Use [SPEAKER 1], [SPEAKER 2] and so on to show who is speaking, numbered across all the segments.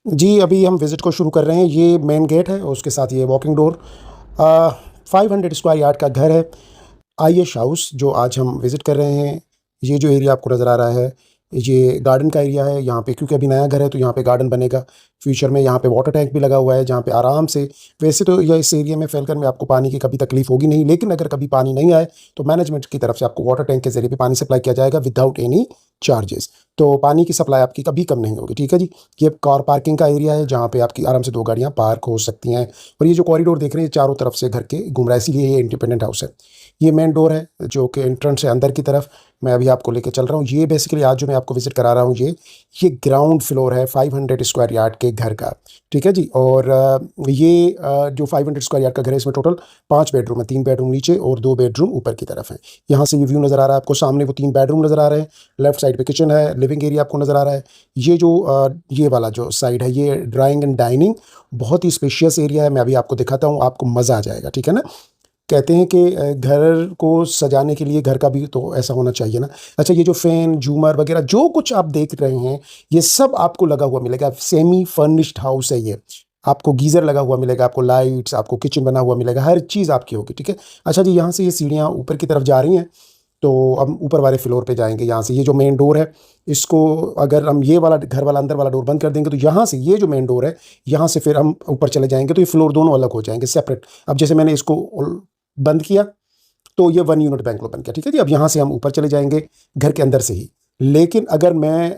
[SPEAKER 1] जी, अभी हम विज़िट को शुरू कर रहे हैं। ये मेन गेट है और उसके साथ ये वॉकिंग डोर। 500 स्क्वायर यार्ड का घर है। आयश हाउस जो आज हम विज़िट कर रहे हैं। ये जो एरिया आपको नज़र आ रहा है, ये गार्डन का एरिया है। यहाँ पे क्योंकि अभी नया घर है तो यहाँ पे गार्डन बनेगा। फ्यूचर में यहाँ पे वाटर टैंक भी लगा हुआ है जहाँ पे आराम से, वैसे तो यह इस एरिया में फैलकर में आपको पानी की कभी तकलीफ होगी नहीं, लेकिन अगर कभी पानी नहीं आए तो मैनेजमेंट की तरफ से आपको वाटर टैंक के ज़रिए भी पानी सप्लाई किया जाएगा विदाउट एनी चार्जेस। तो पानी की सप्लाई आपकी कभी कम नहीं होगी, ठीक है जी। ये कार पार्किंग का एरिया है जहाँ पे आपकी आराम से 2 गाड़ियाँ पार्क हो सकती हैं। और ये जो कॉरिडोर देख रहे हैं चारों तरफ से घर के घूम रहा है, इसीलिए ये इंडिपेंडेंट हाउस है। ये मेन डोर है जो कि एंट्रेंस है अंदर की तरफ। मैं अभी आपको लेके चल रहा हूँ। ये बेसिकली आज जो मैं आपको विजिट करा रहा हूँ, ये ग्राउंड फ्लोर है 500 स्क्वायर यार्ड के घर का, ठीक है जी। और जो 500 स्क्वायर यार्ड का घर है इसमें टोटल 5 बेडरूम है, 3 बेडरूम नीचे और 2 बेडरूम ऊपर की तरफ है। यहाँ से ये व्यू नज़र आ रहा है आपको, सामने वो 3 बेडरूम नज़र आ रहे हैं। लेफ्ट साइड पे किचन है, लिविंग एरिया आपको नज़र आ रहा है। ये वाला जो साइड है ये ड्राइंग एंड डाइनिंग, बहुत ही स्पेशियस एरिया है। मैं अभी आपको दिखाता हूँ, आपको मज़ा आ जाएगा, ठीक है ना। कहते हैं कि घर को सजाने के लिए घर का भी तो ऐसा होना चाहिए ना। अच्छा, ये जो फ़ैन, झूमर वगैरह जो कुछ आप देख रहे हैं, ये सब आपको लगा हुआ मिलेगा। सेमी फर्निश्ड हाउस है ये। आपको गीज़र लगा हुआ मिलेगा, आपको लाइट्स, आपको किचन बना हुआ मिलेगा, हर चीज़ आपकी होगी, ठीक है। अच्छा जी, यहाँ से ये सीढ़ियाँ ऊपर की तरफ जा रही हैं, तो हम ऊपर वाले फ्लोर पे जाएँगे। यहाँ से ये जो मेन डोर है, इसको अगर हम ये वाला घर वाला अंदर वाला डोर बंद कर देंगे तो यहाँ से ये जो मेन डोर है, यहाँ से फिर हम ऊपर चले जाएँगे तो ये फ्लोर दोनों अलग हो जाएँगे, सेपरेट। अब जैसे मैंने इसको बंद किया तो ये 1 यूनिट बैंगलो बन गया, ठीक है जी। अब यहाँ से हम ऊपर चले जाएँगे घर के अंदर से ही। लेकिन अगर मैं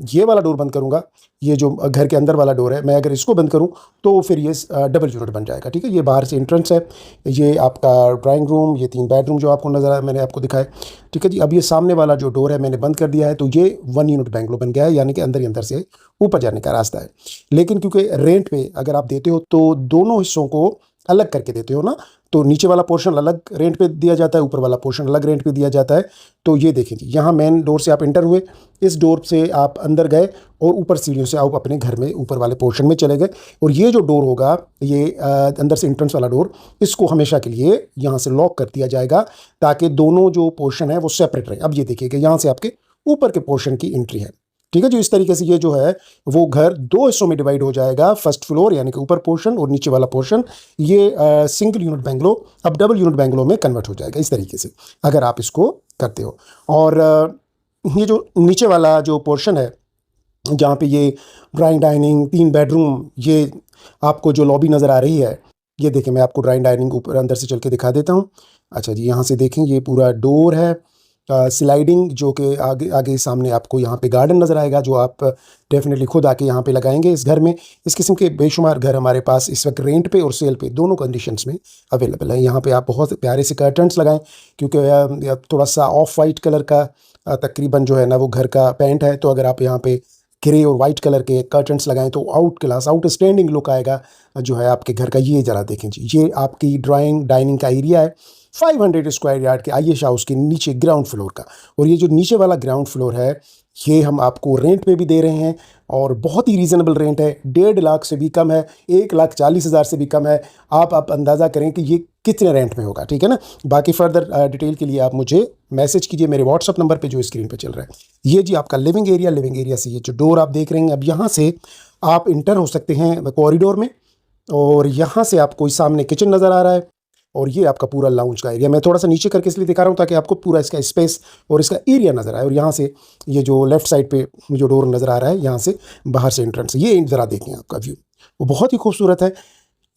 [SPEAKER 1] ये वाला डोर बंद करूँगा, ये जो घर के अंदर वाला डोर है, मैं अगर इसको बंद करूँ तो फिर ये डबल यूनिट बन जाएगा, ठीक है। ये बाहर से एंट्रेंस है, ये आपका ड्राइंग रूम, ये 3 बेडरूम जो आपको नज़र आया मैंने आपको दिखाए, ठीक है जी। अब ये सामने वाला जो डोर है मैंने बंद कर दिया है तो ये 1 यूनिट बैंगलो बन गया है, यानी कि अंदर ही अंदर से ऊपर जाने का रास्ता है। लेकिन क्योंकि रेंट पे अगर आप देते हो तो दोनों हिस्सों को अलग करके देते हो ना, तो नीचे वाला पोर्शन अलग रेंट पे दिया जाता है, ऊपर वाला पोर्शन अलग रेंट पे दिया जाता है। तो ये देखें जी, यहाँ मेन डोर से आप एंटर हुए, इस डोर से आप अंदर गए और ऊपर सीढ़ियों से आप अपने घर में ऊपर वाले पोर्शन में चले गए। और ये जो डोर होगा, ये अंदर से एंट्रेंस वाला डोर, इसको हमेशा के लिए यहाँ से लॉक कर दिया जाएगा ताकि दोनों जो पोर्शन है वो सेपरेट रहे। अब ये देखिएगा, यहाँ से आपके ऊपर के पोर्शन की एंट्री है, ठीक है जी। इस तरीके से ये जो है वो घर 2 हिस्सों में डिवाइड हो जाएगा। फर्स्ट फ्लोर यानी कि ऊपर पोर्शन और नीचे वाला पोर्शन, ये सिंगल यूनिट बैंगलो अब डबल यूनिट बैंगलो में कन्वर्ट हो जाएगा, इस तरीके से अगर आप इसको करते हो। और ये जो नीचे वाला जो पोर्शन है जहाँ पे ये ड्राइंग डाइनिंग, 3 बेडरूम, ये आपको जो लॉबी नज़र आ रही है, ये देखें, मैं आपको ड्राइंग डाइनिंग ऊपर अंदर से चल के दिखा देता हूँ। अच्छा जी, यहाँ से देखें ये पूरा डोर है, स्लाइडिंग, जो कि आगे आगे सामने आपको यहाँ पे गार्डन नज़र आएगा जो आप डेफिनेटली खुद आके यहाँ पे लगाएंगे इस घर में। इस किस्म के बेशुमार घर हमारे पास इस वक्त रेंट पे और सेल पे दोनों कंडीशंस में अवेलेबल है। यहाँ पे आप बहुत प्यारे से कर्टन्स लगाएं, क्योंकि थोड़ा सा ऑफ वाइट कलर का तकरीबन जो है ना वो घर का पेंट है, तो अगर आप यहाँ पे ग्रे और वाइट कलर के कर्टन्स लगाएं तो आउट क्लास, आउटस्टैंडिंग लुक आएगा जो है आपके घर का। ये ज़रा देखें जी, ये आपकी ड्राइंग डाइनिंग का एरिया है 500 स्क्वायर यार्ड के आयश हाउस के नीचे ग्राउंड फ्लोर का। और ये जो नीचे वाला ग्राउंड फ्लोर है, ये हम आपको रेंट पे भी दे रहे हैं और बहुत ही रीज़नेबल रेंट है। 1.5 लाख से भी कम है, 1,40,000 से भी कम है। आप अंदाज़ा करें कि ये कितने रेंट में होगा, ठीक है ना। बाकी फर्दर डिटेल के लिए आप मुझे मैसेज कीजिए मेरे व्हाट्सअप नंबर पे जो स्क्रीन पे चल रहा है। ये जी आपका लिविंग एरिया, लिविंग एरिया से ये जो डोर आप देख रहे हैं, अब यहाँ से आप इंटर हो सकते हैं कॉरिडोर में। और यहाँ से आपको सामने किचन नज़र आ रहा है और ये आपका पूरा लाउंज का एरिया। मैं थोड़ा सा नीचे करके इसलिए दिखा रहा हूँ ताकि आपको पूरा इसका स्पेस और इसका एरिया नज़र आए। और यहाँ से ये जो लेफ़्ट साइड पे जो डोर नज़र आ रहा है, यहाँ से बाहर से एंट्रेंस, ये ज़रा देखें आपका व्यू, वो बहुत ही खूबसूरत है।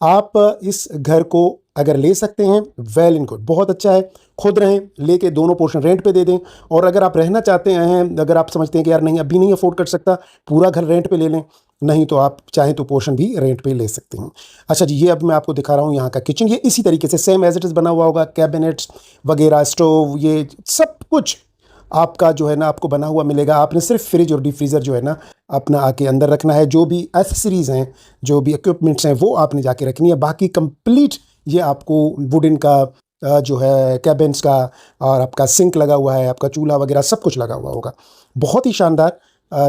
[SPEAKER 1] आप इस घर को अगर ले सकते हैं, वेल एंड गुड, बहुत अच्छा है। खुद रहें, लेके दोनों पोर्शन रेंट पे दे दें। और अगर आप रहना चाहते हैं, अगर आप समझते हैं कि यार नहीं अभी नहीं अफोर्ड कर सकता, पूरा घर रेंट पे ले लें, नहीं तो आप चाहें तो पोर्शन भी रेंट पे ले सकते हैं। अच्छा जी, ये अब मैं आपको दिखा रहा हूँ यहाँ का किचन। ये इसी तरीके से सेम एज इट इज़ बना हुआ होगा, कैबिनेट्स वगैरह, स्टोव, ये सब कुछ आपका जो है ना आपको बना हुआ मिलेगा। आपने सिर्फ फ्रिज और डीप फ्रीज़र जो है ना अपना आके अंदर रखना है। जो भी एसेसरीज़ हैं, जो भी इक्विपमेंट्स हैं, वो आपने जाके रखनी है। बाकी कंप्लीट ये आपको वुडन का जो है कैबिन्स का, और आपका सिंक लगा हुआ है, आपका चूल्हा वगैरह सब कुछ लगा हुआ होगा। बहुत ही शानदार।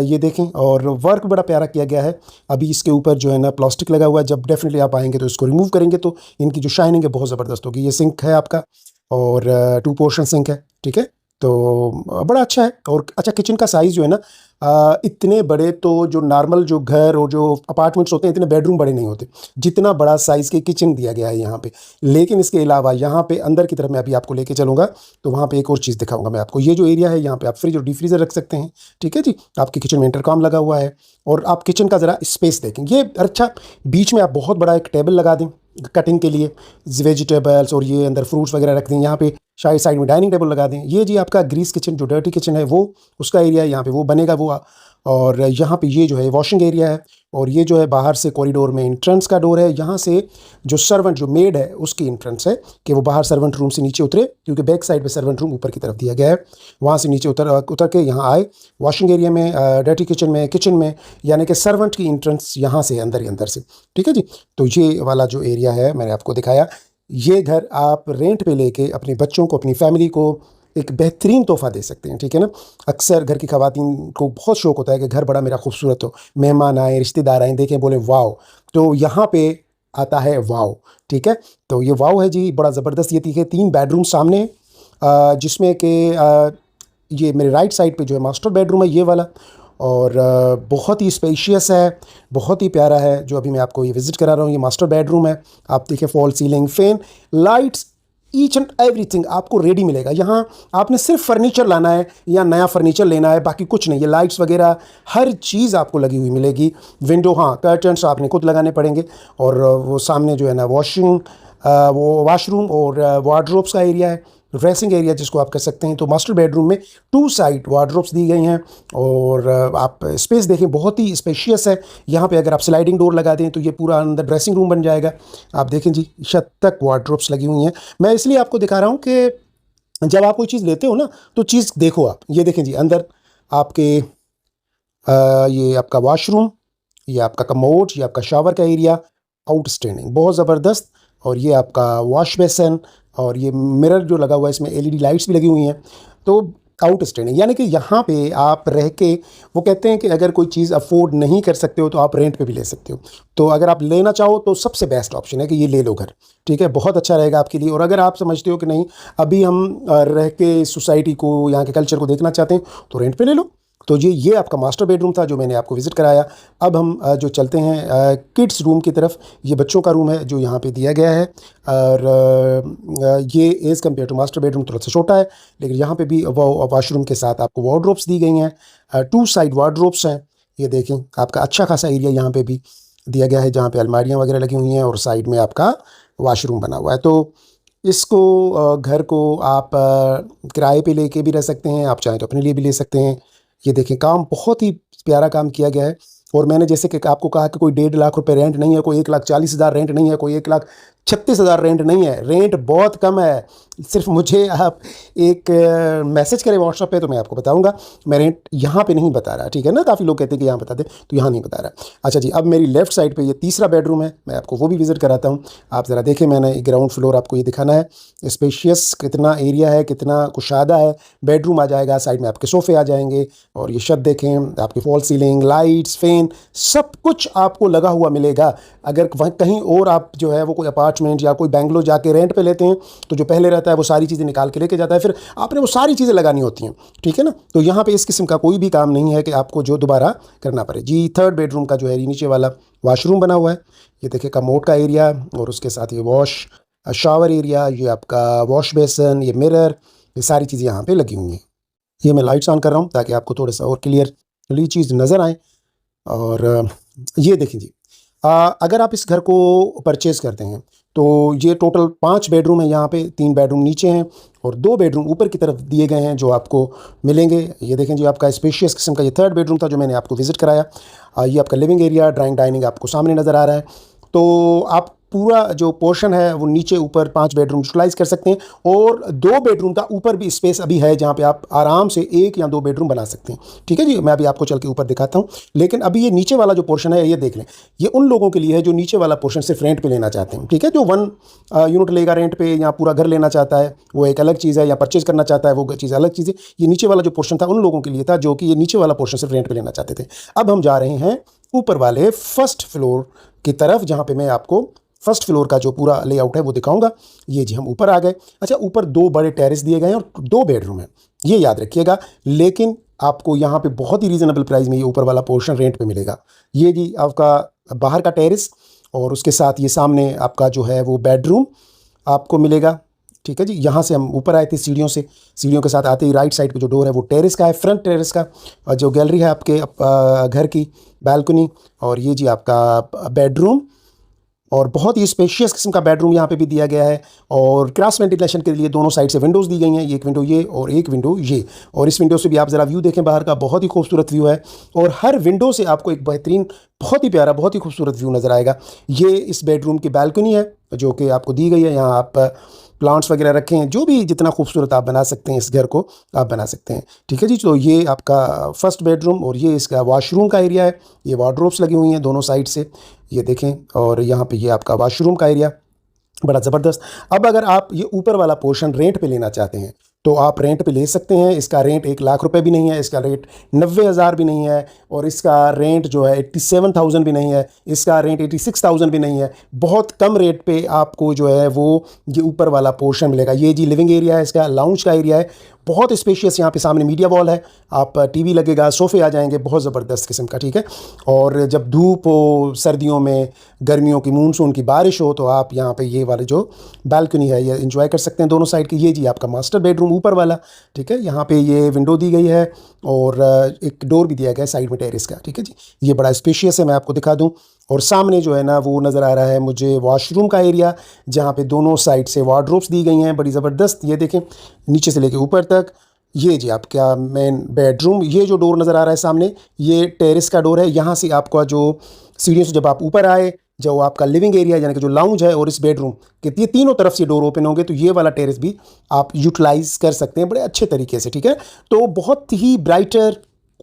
[SPEAKER 1] ये देखें, और वर्क बड़ा प्यारा किया गया है। अभी इसके ऊपर जो है ना प्लास्टिक लगा हुआ है, जब डेफिनेटली आप आएंगे तो इसको रिमूव करेंगे तो इनकी जो शाइनिंग है बहुत ज़बरदस्त होगी। ये सिंक है आपका और 2 पोर्शन सिंक है, ठीक है। तो बड़ा अच्छा है। और अच्छा किचन का साइज़ जो है ना, इतने बड़े तो जो नॉर्मल जो घर और जो अपार्टमेंट्स होते हैं इतने बेडरूम बड़े नहीं होते, जितना बड़ा साइज़ के किचन दिया गया है यहाँ पे। लेकिन इसके अलावा यहाँ पे अंदर की तरफ मैं अभी आपको लेके चलूँगा, तो वहाँ पे एक और चीज़ दिखाऊँगा मैं आपको। ये जो एरिया है यहाँ पे आप फ्रिज और डीप फ्रीज़र रख सकते हैं, ठीक है जी। आपकी किचन में इंटरकॉम लगा हुआ है। और आप किचन का ज़रा स्पेस देखें, ये अच्छा, बीच में आप बहुत बड़ा एक टेबल लगा दें कटिंग के लिए, वेजिटेबल्स और ये अंदर फ्रूट्स वगैरह रख दें। यहाँ पे शायद साइड में डाइनिंग टेबल लगा दें। ये जी आपका ग्रीस किचन, जो डर्टी किचन है वो उसका एरिया है, यहाँ पे वो बनेगा वो। और यहाँ पे ये जो है वॉशिंग एरिया है। और ये जो है बाहर से कॉरिडोर में एंट्रेंस का डोर है। यहाँ से जो सर्वेंट, जो मेड है, उसकी एंट्रेंस है कि वो बाहर सर्वेंट रूम से नीचे उतरे, क्योंकि बैक साइड पे सर्वेंट रूम ऊपर की तरफ दिया गया है। वहाँ से नीचे उतर के यहाँ आए वॉशिंग एरिया में, डर्टी किचन में, यानी कि सर्वेंट की एंट्रेंस यहाँ से अंदर ही अंदर से, ठीक है जी। तो ये वाला जो एरिया है मैंने आपको दिखाया। ये घर आप रेंट पे लेके अपने बच्चों को, अपनी फैमिली को एक बेहतरीन तोहफ़ा दे सकते हैं, ठीक है ना। अक्सर घर की ख़वातीन को बहुत शौक़ होता है कि घर बड़ा मेरा खूबसूरत हो, मेहमान आए, रिश्तेदार आएँ, देखें, बोले वाओ। तो यहाँ पे आता है वाओ, ठीक है। तो ये वाओ है जी, बड़ा ज़बरदस्त। ये देखिए 3 बेडरूम सामने, जिसमें कि ये मेरे राइट साइड पे जो है मास्टर बेडरूम है ये वाला। और बहुत ही स्पेशियस है, बहुत ही प्यारा है। जो अभी मैं आपको ये विज़िट करा रहा हूँ, ये मास्टर बेडरूम है। आप देखिए fall ceiling, fan, lights, each and everything आपको रेडी मिलेगा। यहाँ आपने सिर्फ फर्नीचर लाना है या नया फर्नीचर लेना है, बाकी कुछ नहीं। ये लाइट्स वगैरह हर चीज़ आपको लगी हुई मिलेगी। विंडो, हाँ, कर्टन्स आपने खुद लगाने पड़ेंगे। और वो सामने जो है ना वो वाशरूम और वार्डरोब्स का एरिया है, ड्रेसिंग एरिया जिसको आप कह सकते हैं। तो मास्टर बेडरूम में 2 साइड वार्डरोब्स दी गई हैं। और आप स्पेस देखें, बहुत ही स्पेशियस है। यहाँ पे अगर आप स्लाइडिंग डोर लगा दें तो ये पूरा अंदर ड्रेसिंग रूम बन जाएगा। आप देखें जी, छत तक वार्डरोब्स लगी हुई हैं। मैं इसलिए आपको दिखा रहा हूँ कि जब आप कोई चीज़ लेते हो ना, तो चीज़ देखो आप। ये देखें जी, अंदर आपके ये आपका वॉशरूम, ये आपका कमोड, ये आपका शावर का एरिया, आउटस्टैंडिंग, बहुत ज़बरदस्त। और ये आपका वॉश बेसन, और ये मिरर जो लगा हुआ है, इसमें एलईडी लाइट्स भी लगी हुई हैं। तो आउटस्टैंडिंग, यानी कि यहाँ पे आप रह के, वो कहते हैं कि अगर कोई चीज़ अफोर्ड नहीं कर सकते हो तो आप रेंट पे भी ले सकते हो। तो अगर आप लेना चाहो तो सबसे बेस्ट ऑप्शन है कि ये ले लो घर, ठीक है। बहुत अच्छा रहेगा आपके लिए। और अगर आप समझते हो कि नहीं, अभी हम रह के सोसाइटी को, यहाँ के कल्चर को देखना चाहते हैं, तो रेंट पे ले लो। तो ये आपका मास्टर बेडरूम था जो मैंने आपको विज़िट कराया। अब हम जो चलते हैं किड्स रूम की तरफ। ये बच्चों का रूम है जो यहाँ पे दिया गया है। और ये as compare to master bedroom थोड़ा सा छोटा है, लेकिन यहाँ पे भी वॉशरूम के साथ आपको वार्डरोब्स दी गई हैं। 2 साइड वार्डरोब्स हैं। ये देखें, आपका अच्छा खासा एरिया यहाँ पे भी दिया गया है, जहाँ पे अलमारियाँ वगैरह लगी हुई हैं और साइड में आपका वॉशरूम बना हुआ है। तो इसको घर को आप किराए पे लेके भी रह सकते हैं, आप चाहें तो अपने लिए भी ले सकते हैं। ये देखें, काम बहुत ही प्यारा काम किया गया है। और मैंने जैसे कि आपको कहा कि कोई 1.5 लाख रुपए रेंट नहीं है, कोई 1,40,000 रेंट नहीं है, कोई 1,36,000 रेंट नहीं है। रेंट बहुत कम है। सिर्फ मुझे आप एक मैसेज करें व्हाट्सएप पे, तो मैं आपको बताऊंगा। मैं रेंट यहाँ पे नहीं बता रहा, ठीक है ना। काफ़ी लोग कहते हैं कि यहाँ बता दे, तो यहाँ नहीं बता रहा। अच्छा जी, अब मेरी लेफ़्ट साइड पे ये तीसरा बेडरूम है, मैं आपको वो भी विज़िट कराता हूँ। आप ज़रा देखें, मैंने ग्राउंड फ्लोर आपको ये दिखाना है। स्पेशियस कितना एरिया है, कितना कुशादा है। बेडरूम आ जाएगा, साइड में आपके सोफ़े आ जाएंगे। और ये छत देखें, आपकी फॉल सीलिंग, लाइट्स, फ़ैन, सब कुछ आपको लगा हुआ मिलेगा। अगर कहीं और आप जो है वो कोई अपार्टमेंट या कोई बेंगलोर जाके रेंट पे लेते हैं, तो जो पहले रहता है वो सारी चीज़ें निकाल के लेके जाता है, फिर आपने वो सारी चीज़ें लगानी होती हैं, ठीक है ना। तो यहाँ पे इस किस्म का कोई भी काम नहीं है कि आपको जो दोबारा करना पड़े जी। थर्ड बेडरूम का जो है नीचे वाला वॉशरूम बना हुआ है। ये देखिए कमोड का एरिया, और उसके साथ ये शावर एरिया, ये आपका वॉश बेसन, ये मिरर, ये सारी चीज़ें यहाँ पे लगी हुई हैं। ये मैं लाइट्स ऑन कर रहा हूँ ताकि आपको थोड़ा सा और क्लियरली चीज़ नज़र आए। और ये देखिए जी, अगर आप इस घर को परचेज़ करते हैं तो ये टोटल 5 बेडरूम है यहाँ पे। 3 बेडरूम नीचे हैं और 2 बेडरूम ऊपर की तरफ दिए गए हैं जो आपको मिलेंगे। ये देखें जी, आपका स्पेशियस किस्म का ये थर्ड बेडरूम था जो मैंने आपको विज़िट कराया। ये आपका लिविंग एरिया, ड्राइंग डाइनिंग आपको सामने नज़र आ रहा है। तो आप पूरा जो पोर्शन है वो नीचे ऊपर 5 बेडरूम यूटिलाइज़ कर सकते हैं। और 2 बेडरूम का ऊपर भी स्पेस अभी है जहाँ पे आप आराम से 1 या 2 बेडरूम बना सकते हैं, ठीक है जी। मैं अभी आपको चल के ऊपर दिखाता हूँ। लेकिन अभी ये नीचे वाला जो पोर्शन है, ये देख लें, ये उन लोगों के लिए है जो नीचे वाला पोर्शन सिर्फ रेंट पे लेना चाहते हैं, ठीक है। जो 1 यूनिट लेगा रेंट पे या पूरा घर लेना चाहता है वो एक अलग चीज़ है, या परचेज़ करना चाहता है वो चीज़ अलग चीज़ है। ये नीचे वाला जो पोर्शन था उन लोगों के लिए था जो कि ये नीचे वाला पोर्शन सिर्फ रेंट पे लेना चाहते थे। अब हम जा रहे हैं ऊपर वाले फर्स्ट फ्लोर की तरफ, जहाँ पे मैं आपको फर्स्ट फ्लोर का जो पूरा लेआउट है वो दिखाऊंगा। ये जी, हम ऊपर आ गए। अच्छा, ऊपर 2 बड़े टेरेस दिए गए हैं और 2 बेडरूम है। ये याद रखिएगा। लेकिन आपको यहाँ पे बहुत ही रीज़नेबल प्राइस में ये ऊपर वाला पोर्शन रेंट पे मिलेगा। ये जी आपका बाहर का टेरेस और उसके साथ ये सामने आपका जो है वो बेडरूम आपको मिलेगा। ठीक है जी, यहाँ से हम ऊपर आए थे सीढ़ियों से, सीढ़ियों के साथ आते ही राइट साइड पे जो डोर है वो टेरेस का है, फ्रंट टेरेस का। और जो गैलरी है आपके घर की बालकनी, और ये जी आपका बेडरूम, और बहुत ही स्पेशियस किस्म का बेडरूम यहाँ पे भी दिया गया है। और क्रॉस वेंटिलेशन के लिए दोनों साइड से विंडोज़ दी गई हैं, एक विंडो ये और एक विंडो ये। और इस विंडो से भी आप ज़रा व्यू देखें बाहर का, बहुत ही खूबसूरत व्यू है। और हर विंडो से आपको एक बेहतरीन, बहुत ही प्यारा, बहुत ही खूबसूरत व्यू नज़र आएगा। ये इस बेडरूम की बालकनी है जो कि आपको दी गई है। यहाँ आप प्लांट्स वगैरह रखे हैं, जो भी जितना खूबसूरत आप बना सकते हैं इस घर को आप बना सकते हैं। ठीक है जी, तो ये आपका फर्स्ट बेडरूम और ये इसका वॉशरूम का एरिया है। ये वार्डरोब्स लगी हुई हैं दोनों साइड से, ये देखें। और यहाँ पे ये आपका वॉशरूम का एरिया बड़ा ज़बरदस्त। अब अगर आप ये ऊपर वाला पोर्शन रेंट पे लेना चाहते हैं तो आप रेंट पे ले सकते हैं। इसका रेंट 1 लाख रुपए भी नहीं है, इसका रेट 90,000 भी नहीं है, और इसका रेंट जो है 87,000 भी नहीं है, इसका रेंट 86,000 भी नहीं है। बहुत कम रेट पे आपको जो है वो ये ऊपर वाला पोर्शन मिलेगा। ये जी लिविंग एरिया है, इसका लाउंज का एरिया है, बहुत स्पेशियस। यहाँ पे सामने मीडिया वॉल है, आप टीवी लगेगा, सोफ़े आ जाएंगे, बहुत ज़बरदस्त किस्म का। ठीक है, और जब धूप हो, सर्दियों में, गर्मियों की, मानसून की बारिश हो, तो आप यहाँ पे ये वाले जो बालकनी है ये इंजॉय कर सकते हैं दोनों साइड की। ये जी आपका मास्टर बेडरूम ऊपर वाला। ठीक है, यहाँ पे ये विंडो दी गई है और एक डोर भी दिया गया है साइड में टेरेस का। ठीक है जी, ये बड़ा स्पेशियस है, मैं आपको दिखा दूँ। और सामने जो है ना वो नज़र आ रहा है मुझे वॉशरूम का एरिया, जहाँ पे दोनों साइड से वार्डरोब्स दी गई हैं, बड़ी ज़बरदस्त। ये देखें, नीचे से लेके ऊपर तक। ये जी आपका मेन बेडरूम, ये जो डोर नज़र आ रहा है सामने, ये टेरेस का डोर है। यहाँ से आपका जो सीढ़ियों से जब आप ऊपर आए, जो आपका लिविंग एरिया यानी कि जो लाउंज है और इस बेडरूम के ये तीनों तरफ से डोर ओपन होंगे, तो ये वाला टेरेस भी आप यूटिलाइज़ कर सकते हैं बड़े अच्छे तरीके से। ठीक है, तो बहुत ही ब्राइटर,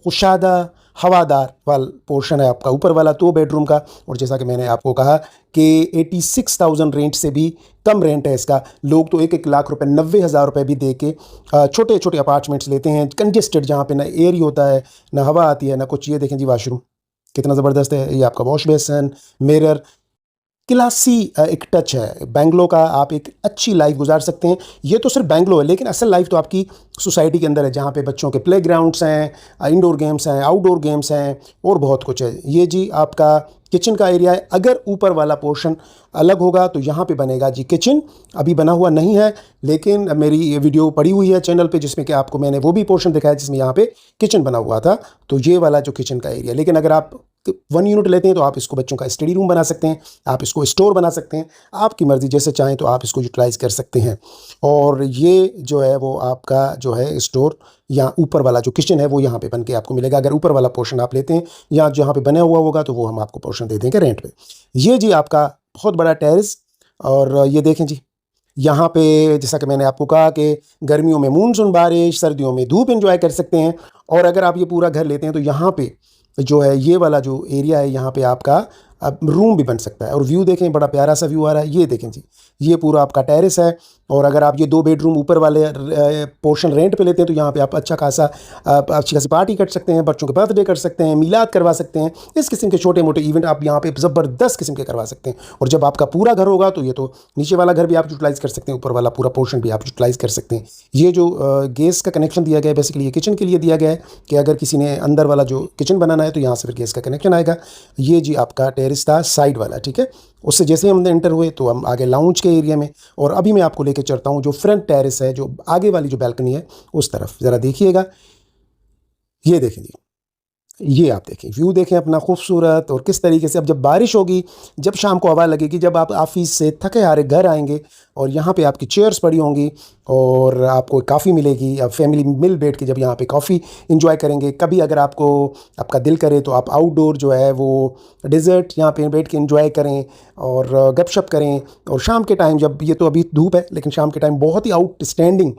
[SPEAKER 1] कुशादा, हवादार वाला पोर्शन है आपका ऊपर वाला तो बेडरूम का। और जैसा कि मैंने आपको कहा कि 86,000 रेंट से भी कम रेंट है इसका। लोग तो 1-1 लाख रुपए, 90,000 रुपये भी दे के छोटे छोटे अपार्टमेंट्स लेते हैं, कंजेस्टेड, जहाँ पे ना एयर होता है, ना हवा आती है, ना कुछ। ये देखें जी वॉशरूम कितना ज़बरदस्त है। ये आपका वॉश बेसन, मिरर, क्लासी एक टच है। बेंगलो का आप एक अच्छी लाइफ गुजार सकते हैं। ये तो सिर्फ बेंगलो है, लेकिन असल लाइफ तो आपकी सोसाइटी के अंदर है, जहाँ पे बच्चों के प्ले ग्राउंड्स हैं, इंडोर गेम्स हैं, आउटडोर गेम्स हैं, और बहुत कुछ है। ये जी आपका किचन का एरिया है। अगर ऊपर वाला पोर्शन अलग होगा तो यहाँ पे बनेगा जी किचन। अभी बना हुआ नहीं है, लेकिन मेरी ये वीडियो पड़ी हुई है चैनल पे, जिसमें कि आपको मैंने वो भी पोर्शन दिखाया जिसमें यहाँ पे किचन बना हुआ था। तो ये वाला जो किचन का एरिया, लेकिन अगर आप 1 यूनिट लेते हैं तो आप इसको बच्चों का स्टडी रूम बना सकते हैं, आप इसको स्टोर बना सकते हैं, आपकी मर्ज़ी, जैसे चाहें तो आप इसको यूटिलाइज़ कर सकते हैं। और ये जो है वो आपका जो है स्टोर, या ऊपर वाला जो किचन है वो यहाँ पे बन के आपको मिलेगा। अगर ऊपर वाला पोर्शन आप लेते हैं या जहाँ पे बना हुआ होगा तो वो हम आपको पोर्शन दे देंगे रेंट पे। ये जी आपका बहुत बड़ा टेरेस। और ये देखें जी, यहाँ पे जैसा कि मैंने आपको कहा कि गर्मियों में मानसून बारिश, सर्दियों में धूप एंजॉय कर सकते हैं। और अगर आप ये पूरा घर लेते हैं तो यहाँ पे जो है ये वाला जो एरिया है, यहाँ पे आपका अब रूम भी बन सकता है। और व्यू देखें, बड़ा प्यारा सा व्यू आ रहा है। ये देखें जी, ये पूरा आपका टेरेस है। और अगर आप ये 2 बेडरूम ऊपर वाले पोर्शन रेंट पे लेते हैं तो यहाँ पे आप अच्छी खासी पार्टी कर सकते हैं, बच्चों के बर्थडे कर सकते हैं, मिलाद करवा सकते हैं, इस किस्म के छोटे मोटे इवेंट आप यहाँ पे ज़बरदस्त किस्म के करवा सकते हैं। और जब आपका पूरा घर होगा तो ये तो नीचे वाला घर भी आप यूटिलाइज़ कर सकते हैं, ऊपर वाला पूरा पोर्शन भी आप यूटिलाइज़ कर सकते हैं। ये जो गैस का कनेक्शन दिया गया है, बेसिकली ये किचन के लिए दिया गया है कि अगर किसी ने अंदर वाला जो किचन बनाना है तो यहाँ से फिर गैस का कनेक्शन आएगा। ये जी आपका टेरेस था साइड वाला। ठीक है, उससे जैसे हम एंटर हुए तो हम आगे लाउंज के एरिया में, और अभी मैं आपको लेके चलता हूँ जो फ्रंट टेरेस है, जो आगे वाली जो बालकनी है उस तरफ। ज़रा देखिएगा, ये देखें जी, ये आप देखें व्यू देखें अपना खूबसूरत। और किस तरीके से अब जब बारिश होगी, जब शाम को हवा लगेगी, जब आप ऑफिस से थके हारे घर आएंगे और यहाँ पे आपकी चेयर्स पड़ी होंगी और आपको कॉफ़ी मिलेगी, आप फैमिली मिल बैठ के जब यहाँ पे कॉफ़ी इंजॉय करेंगे। कभी अगर आपका दिल करे तो आप आउटडोर जो है वो डेजर्ट यहाँ पे बैठ के इंजॉय करें और गपशप करें। और शाम के टाइम, जब ये तो अभी धूप है, लेकिन शाम के टाइम बहुत ही आउटस्टैंडिंग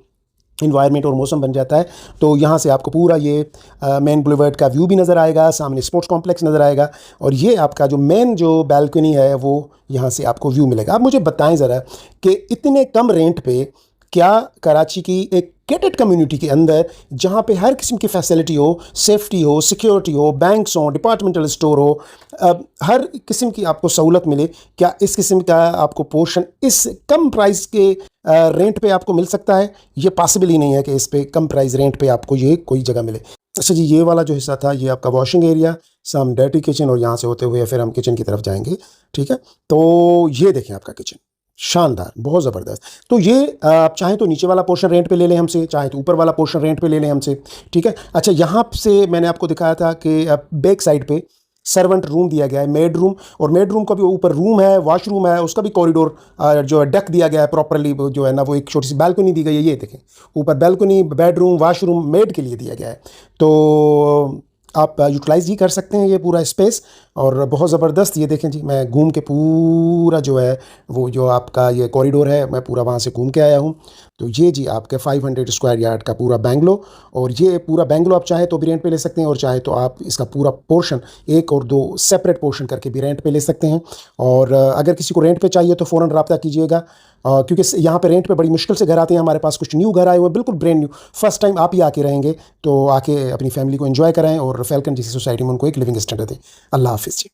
[SPEAKER 1] इन्वायरमेंट और मौसम बन जाता है। तो यहाँ से आपको पूरा ये मेन बुलेवर्ड का व्यू भी नज़र आएगा, सामने स्पोर्ट्स कॉम्प्लेक्स नज़र आएगा, और ये आपका जो मेन जो बालकनी है वो यहाँ से आपको व्यू मिलेगा। आप मुझे बताएं ज़रा कि इतने कम रेंट पे क्या कराची की एक गेटेड कम्युनिटी के अंदर, जहाँ पे हर किस्म की फैसिलिटी हो, सेफ्टी हो, सिक्योरिटी हो, बैंक्स हो, डिपार्टमेंटल स्टोर हो, हर किस्म की आपको सहूलत मिले। क्या इस किस्म का आपको पोर्शन इस कम प्राइस के रेंट पे आपको मिल सकता है? ये पॉसिबल ही नहीं है कि इस पे कम प्राइस रेंट पे आपको ये कोई जगह मिले। अच्छा जी, ये वाला जो हिस्सा था ये आपका वॉशिंग एरिया, सम डर्टी किचन, और यहाँ से होते हुए फिर हम किचन की तरफ जाएंगे। ठीक है, तो ये देखें आपका किचन, शानदार, बहुत ज़बरदस्त। तो ये आप चाहें तो नीचे वाला पोर्शन रेंट पे ले लें हमसे, चाहे तो ऊपर वाला पोर्शन रेंट पे ले लें हमसे। ठीक है। अच्छा, यहाँ से मैंने आपको दिखाया था कि बैक साइड पे सर्वेंट रूम दिया गया है, मेड रूम, और मेड रूम का भी ऊपर रूम है, वॉशरूम है, उसका भी कॉरिडोर जो है डेक दिया गया है प्रॉपरली, जो है ना, वो एक छोटी सी बालकनी दी गई है। ये देखें, ऊपर बालकनी, बेडरूम, वॉशरूम मेड के लिए दिया गया है। तो आप यूटिलाइज़ ही कर सकते हैं ये पूरा स्पेस, और बहुत ज़बरदस्त। ये देखें जी, मैं घूम के पूरा जो है वो जो आपका ये कॉरिडोर है, मैं पूरा वहाँ से घूम के आया हूँ। तो ये जी आपके 500 स्क्वायर यार्ड का पूरा बैंगलो, और ये पूरा बैंगलो आप चाहे तो भी रेंट पे ले सकते हैं, और चाहे तो आप इसका पूरा पोर्शन, एक और दो सेपरेट पोर्शन करके भी रेंट पे ले सकते हैं। और अगर किसी को रेंट पे चाहिए तो फ़ौरन रब्ता कीजिएगा, क्योंकि यहाँ पे रेंट पे बड़ी मुश्किल से घर आते हैं। हमारे पास कुछ न्यू घर आए हुए हैं, बिल्कुल ब्रांड न्यू, फर्स्ट टाइम आप ही आके रहेंगे। तो आके अपनी फैमिली को एंजॉय कराएं और फैल्कन जैसी सोसाइटी में उनको एक लिविंग स्टैंडर्ड दें। अल्लाह हाफिज़ जी।